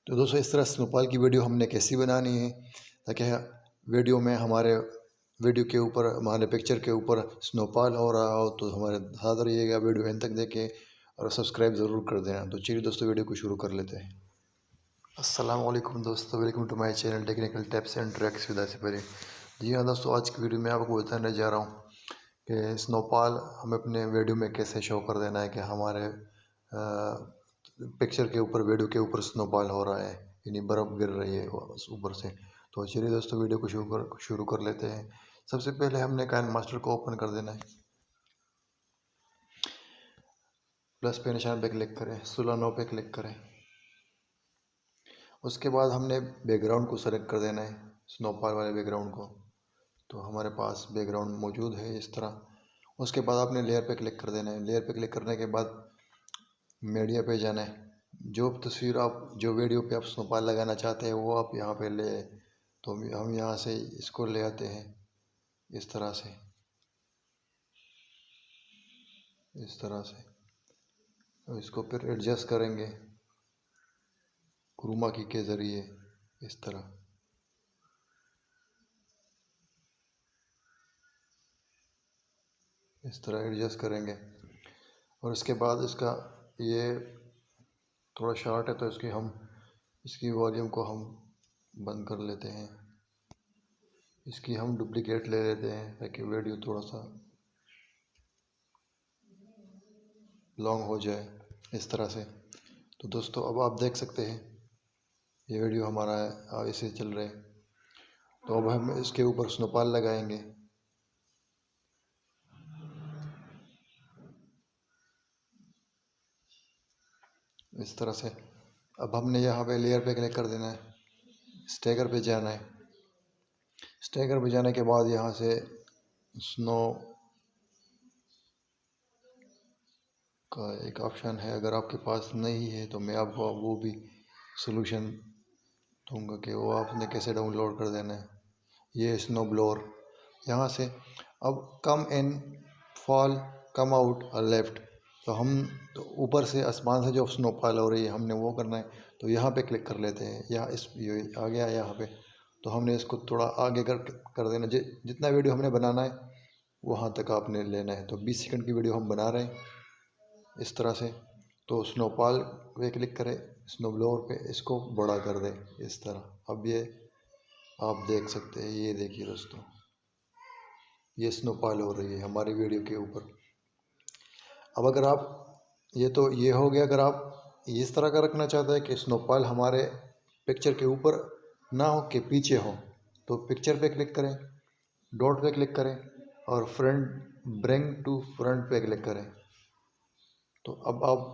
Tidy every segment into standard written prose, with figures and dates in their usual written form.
तो दोस्तों इस तरह स्नोफॉल की वीडियो हमने कैसी बनानी है ताकि वीडियो में हमारे वीडियो के ऊपर हमारे पिक्चर के ऊपर स्नोफॉल हो रहा हो, तो हमारे साथ रहिएगा, वीडियो एंड तक देखें और सब्सक्राइब ज़रूर कर देना। तो चलिए दोस्तों वीडियो को शुरू कर लेते हैं। अस्सलाम वालेकुम दोस्तों, welcome to my channel technical tips and tricks with Asif Ali. जी हाँ दोस्तों, आज की वीडियो में आपको बताने जा रहा हूँ कि स्नोफॉल हमें अपने वीडियो में कैसे शो कर देना है कि हमारे पिक्चर के ऊपर वीडियो के ऊपर स्नोफॉल हो रहा है, यानी बर्फ़ गिर रही है ऊपर से। तो चलिए दोस्तों वीडियो को शुरू कर लेते हैं। सबसे पहले हमने काइनमास्टर को ओपन कर देना है, प्लस पे निशान पे क्लिक करें, 16:9 पे क्लिक करें। उसके बाद हमने बैकग्राउंड को सेलेक्ट कर देना है, स्नोफॉल वाले बैकग्राउंड को। तो हमारे पास बैकग्राउंड मौजूद है इस तरह। उसके बाद आपने लेयर पे क्लिक कर देना है। लेयर पे क्लिक करने के बाद मीडिया पे जाना है। जो तस्वीर आप जो वीडियो पे आप स्नोफॉल लगाना चाहते हैं वो आप यहाँ पे ले, तो हम यहाँ से इसको ले आते हैं इस तरह से, इस तरह से। तो इसको फिर एडजस्ट करेंगे क्रोमा की के ज़रिए इस तरह। इस तरह एडजस्ट करेंगे और इसके बाद इसका ये थोड़ा शॉर्ट है तो इसकी वॉल्यूम को हम बंद कर लेते हैं। इसकी हम डुप्लीकेट ले लेते हैं ताकि वीडियो थोड़ा सा लॉन्ग हो जाए इस तरह से। तो दोस्तों अब आप देख सकते हैं ये वीडियो हमारा ऐसे चल रहा है। तो अब हम इसके ऊपर स्नोफॉल लगाएंगे। इस तरह से अब हमने यहाँ पे लेयर पे क्लिक कर देना है, स्टेकर पे जाना है। स्टेकर पे जाने के बाद यहाँ से स्नो का एक ऑप्शन है, अगर आपके पास नहीं है तो मैं आपको वो भी सलूशन दूंगा कि वो आपने कैसे डाउनलोड कर देना है। ये स्नो ब्लोअर यहाँ से। अब कम इन फॉल कम आउट और लेफ्ट, तो हम तो ऊपर से आसमान से जो स्नोफॉल हो रही है हमने वो करना है। तो यहाँ पे क्लिक कर लेते हैं, यहाँ ये आ गया यहाँ पे। तो हमने इसको थोड़ा आगे कर देना। जितना वीडियो हमने बनाना है वहाँ तक आपने लेना है। तो 20 सेकंड की वीडियो हम बना रहे हैं इस तरह से। तो स्नोफॉल पे क्लिक करें, स्नो ब्लोअर पे इसको बड़ा कर दें इस तरह। अब ये आप देख सकते हैं, ये देखिए दोस्तों, ये स्नोफॉल हो रही है हमारी वीडियो के ऊपर। अब अगर आप ये हो गया, अगर आप इस तरह का रखना चाहते हैं कि स्नोफॉल हमारे पिक्चर के ऊपर ना हो के पीछे हो, तो पिक्चर पे क्लिक करें, डॉट पे क्लिक करें और फ्रंट ब्रिंग टू फ्रंट पे क्लिक करें। तो अब आप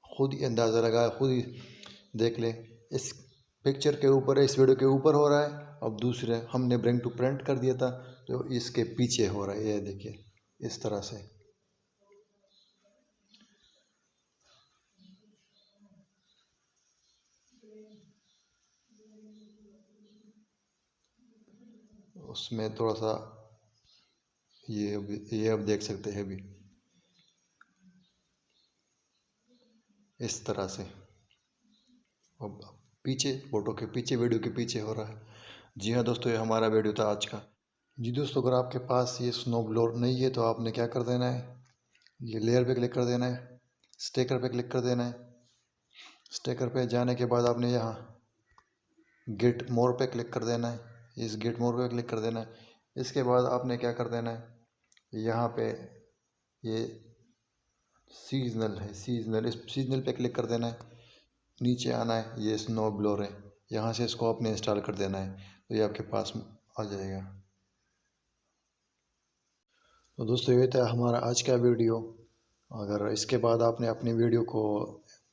खुद ही अंदाज़ा लगाए, खुद ही देख लें, इस पिक्चर के ऊपर है, इस वीडियो के ऊपर हो रहा है। अब दूसरे हमने ब्रिंग टू फ्रंट कर दिया था तो इसके पीछे हो रहा है, ये देखिए इस तरह से। उसमें थोड़ा सा ये अब देख सकते हैं अभी इस तरह से। अब पीछे फोटो के पीछे वीडियो के पीछे हो रहा है। जी हाँ दोस्तों, ये हमारा वीडियो था आज का। जी दोस्तों, अगर आपके पास ये स्नो ब्लोअर नहीं है तो आपने क्या कर देना है, ये लेयर पे क्लिक कर देना है, स्टिकर पे क्लिक कर देना है। स्टिकर पे जाने के बाद आपने यहाँ गेट मोर पे क्लिक कर देना है, इस गेट मोर पे क्लिक कर देना है। इसके बाद आपने क्या कर देना है, यहाँ पे ये सीजनल है, इस सीजनल पे क्लिक कर देना है। नीचे आना है, ये स्नो ब्लोअर है, यहाँ से इसको आपने इंस्टॉल कर देना है तो ये आपके पास आ जाएगा। तो दोस्तों ये था हमारा आज का वीडियो। अगर इसके बाद आपने अपनी वीडियो को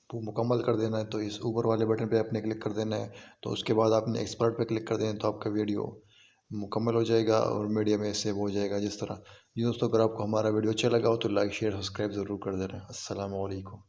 मुकम्मल कर देना है तो इस ऊपर वाले बटन पे आपने क्लिक कर देना है। तो उसके बाद आपने एक्सपर्ट पे क्लिक कर देना है तो आपका वीडियो मुकम्मल हो जाएगा और मीडिया में सेव हो जाएगा जिस तरह। जी दोस्तों, अगर आपको हमारा वीडियो अच्छा लगा हो तो लाइक शेयर सब्सक्राइब ज़रूर कर देना। अस्सलाम वालेकुम।